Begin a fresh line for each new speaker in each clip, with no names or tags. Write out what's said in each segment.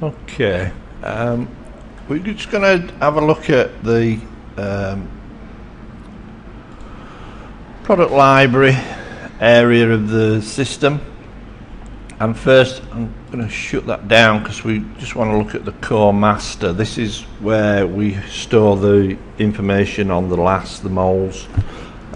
Okay, we're just going to have a look at the product library area of the system, and first I'm going to shut that down because we just want to look at the core master. This is where we store the information on the LAS, the moles,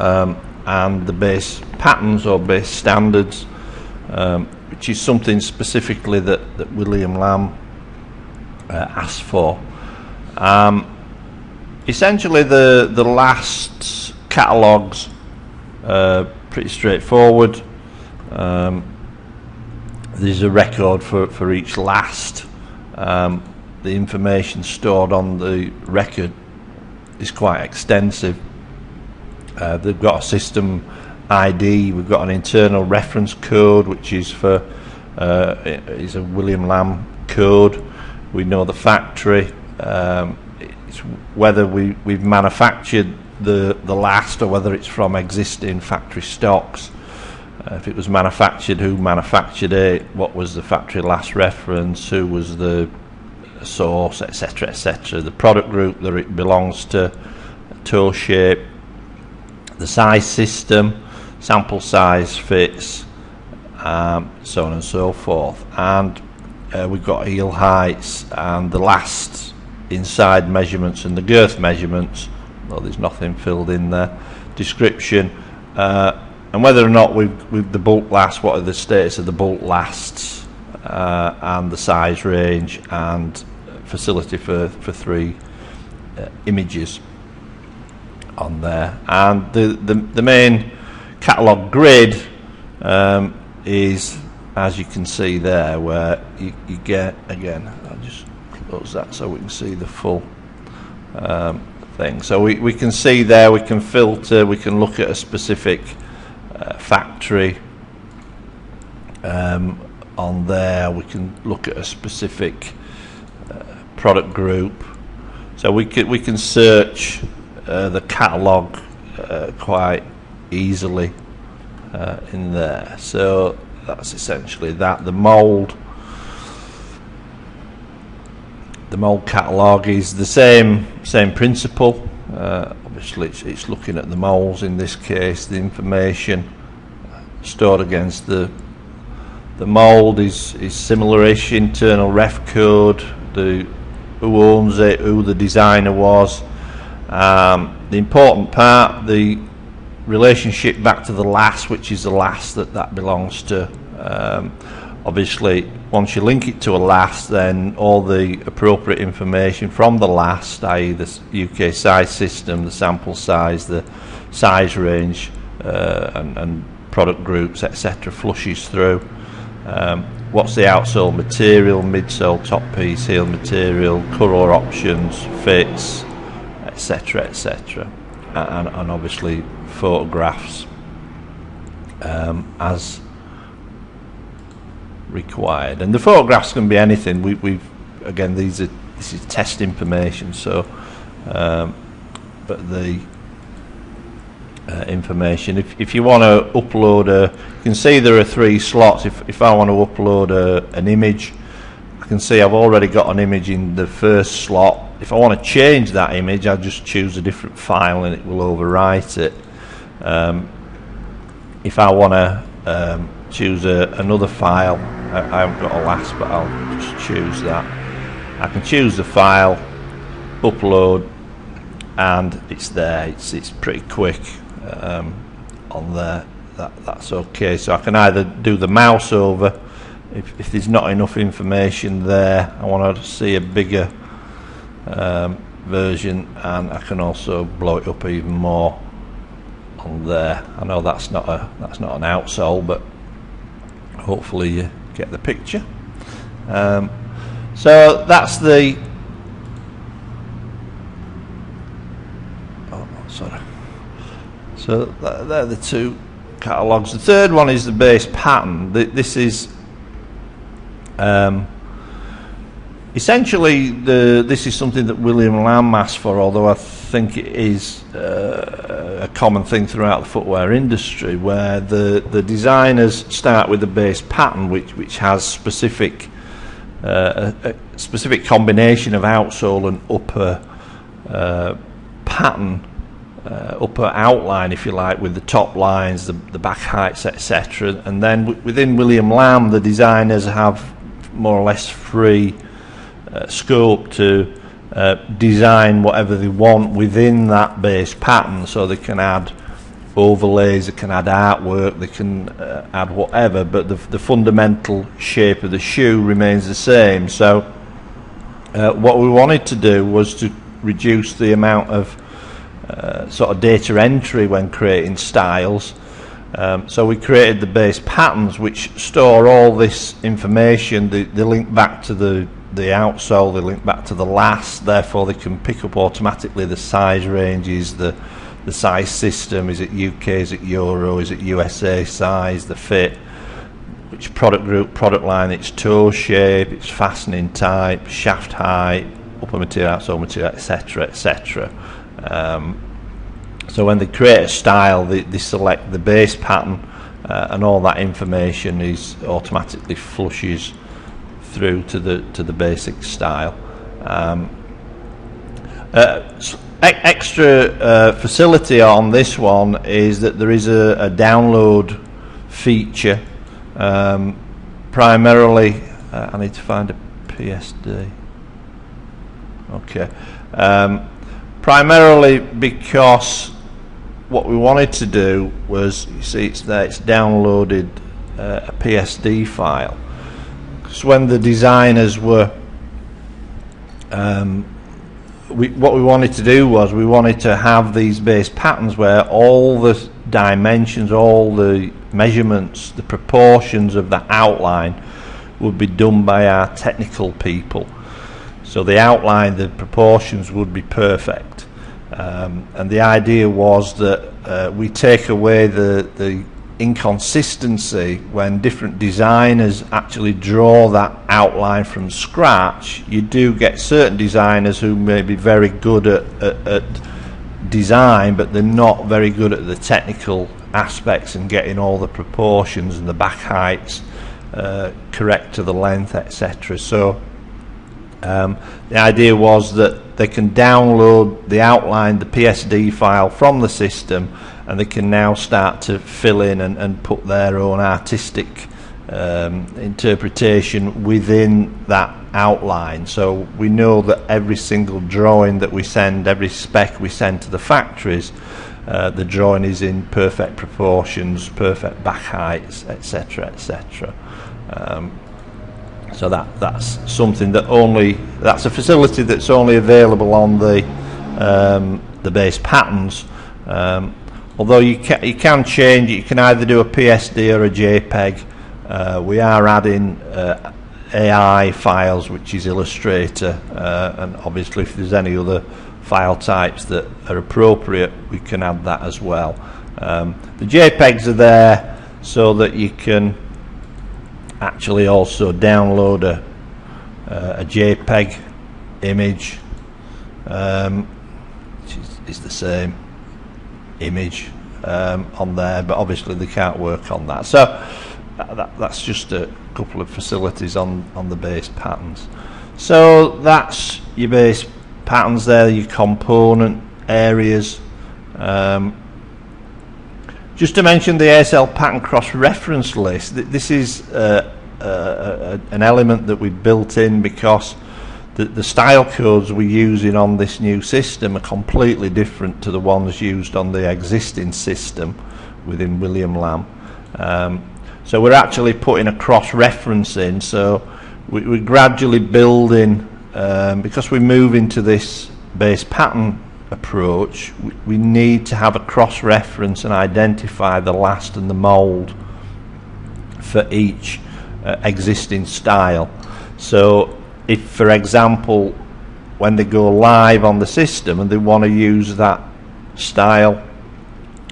and the base patterns or base standards, which is something specifically that William Lamb asked for. Essentially the last catalogues pretty straightforward. There's a record for each last. The information stored on the record is quite extensive. They've got a system ID, we've got an internal reference code which is for is a William Lamb code. We know the factory. It's whether we've manufactured the last or whether it's from existing factory stocks. If it was manufactured, who manufactured it, what was the factory last reference, who was the source, etc., etc. The product group that it belongs to, tool shape, the size system, sample size, fits, so on and so forth. And we've got heel heights and the last inside measurements and the girth measurements, though there's nothing filled in there. Description, and whether or not with the bulk last, what are the status of the bulk lasts, and the size range and facility for 3 images on there. And the main catalogue grid is, as you can see there, where you get, again, I'll just close that so we can see the full thing. So we can see there, we can filter, we can look at a specific factory on there, we can look at a specific product group. So we can search the catalogue quite easily in there. So that's essentially that. The mold catalogue is the same principle. Obviously it's looking at the moles in this case. The information stored against the mold is similar-ish. Internal ref code, who owns it, who the designer was. The important part, the relationship back to the last, which is the last that belongs to. Obviously, once you link it to a last, then all the appropriate information from the last, i.e. the UK size system, the sample size, the size range, and product groups, etc., flushes through. What's the outsole material, midsole, top piece, heel material, colour options, fits, etc., etc., and obviously photographs as required. And the photographs can be anything. We've again, this is test information, so but the information, if you want to upload you can see there are 3 slots. If I want to upload an image, I can see I've already got an image in the first slot. If I want to change that image, I just choose a different file and it will overwrite it. If I want to choose another file, I haven't got a last, but I'll just choose that. I can choose the file, upload, and it's there. It's pretty quick on there. That's okay. So I can either do the mouse over if there's not enough information there. I want to see a bigger version, and I can also blow it up even more on there. I know that's not an outsole, but hopefully you get the picture. So that's the so they're the 2 catalogues. The third one is the base pattern. This is essentially this is something that William Lamb asked for, although I think it is a common thing throughout the footwear industry, where the designers start with the base pattern, which has specific a specific combination of outsole and upper pattern, upper outline, if you like, with the top lines, the back heights, etc. And then within William Lamb, the designers have more or less free scope to design whatever they want within that base pattern, so they can add overlays, they can add artwork, they can add whatever, but the fundamental shape of the shoe remains the same. So what we wanted to do was to reduce the amount of sort of data entry when creating styles. So we created the base patterns, which store all this information. They link back to the outsole, they link back to the last, therefore they can pick up automatically the size ranges, the size system, is it UK, is it Euro, is it USA size, the fit, which product group, product line, its toe shape, its fastening type, shaft height, upper material, outsole material, etc., etc. So when they create a style, they select the base pattern, and all that information is automatically flushes through to the basic style. Extra facility on this one is that there is a download feature. Primarily, I need to find a PSD. Okay. Primarily because what we wanted to do was, you see it's there, it's downloaded a PSD file. So when the designers were what we wanted to do was we wanted to have these base patterns where all the dimensions, all the measurements, the proportions of the outline would be done by our technical people. So the outline, the proportions would be perfect. And the idea was that we take away the inconsistency when different designers actually draw that outline from scratch. You do get certain designers who may be very good at design, but they're not very good at the technical aspects and getting all the proportions and the back heights correct to the length, etc. So the idea was that they can download the outline, the PSD file from the system, and they can now start to fill in and put their own artistic interpretation within that outline. So we know that every single drawing that we send, every spec we send to the factories, the drawing is in perfect proportions, perfect back heights, etc., etc. So that's something that that's a facility that's only available on the base patterns. Although you can change it, you can either do a PSD or a JPEG. We are adding AI files, which is Illustrator, and obviously if there's any other file types that are appropriate, we can add that as well. The JPEGs are there so that you can actually also download a JPEG image, which is the same image on there, but obviously they can't work on that. So that's just a couple of facilities on the base patterns. So that's your base patterns there, your component areas. Just to mention the ASL pattern cross-reference list, this is an element that we built in because the style codes we're using on this new system are completely different to the ones used on the existing system within William Lamb. So we're actually putting a cross-reference in, so we're gradually building, because we move into this base pattern approach, we need to have a cross-reference and identify the last and the mould for each existing style. So if, for example, when they go live on the system and they want to use that style,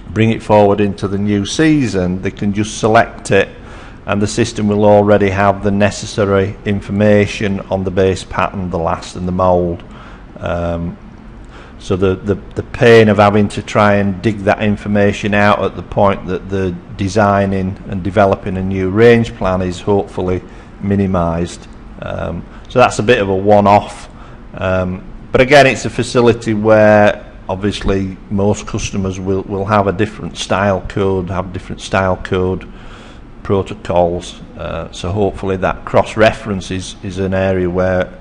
bring it forward into the new season, they can just select it and the system will already have the necessary information on the base pattern, the last and the mould. So the pain of having to try and dig that information out at the point that the designing and developing a new range plan is hopefully minimised So that's a bit of a one-off. But again, it's a facility where obviously most customers will have a different style code, protocols. So hopefully that cross-reference is an area where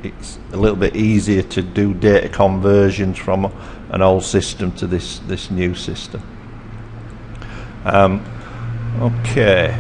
it's a little bit easier to do data conversions from an old system to this new system. Okay.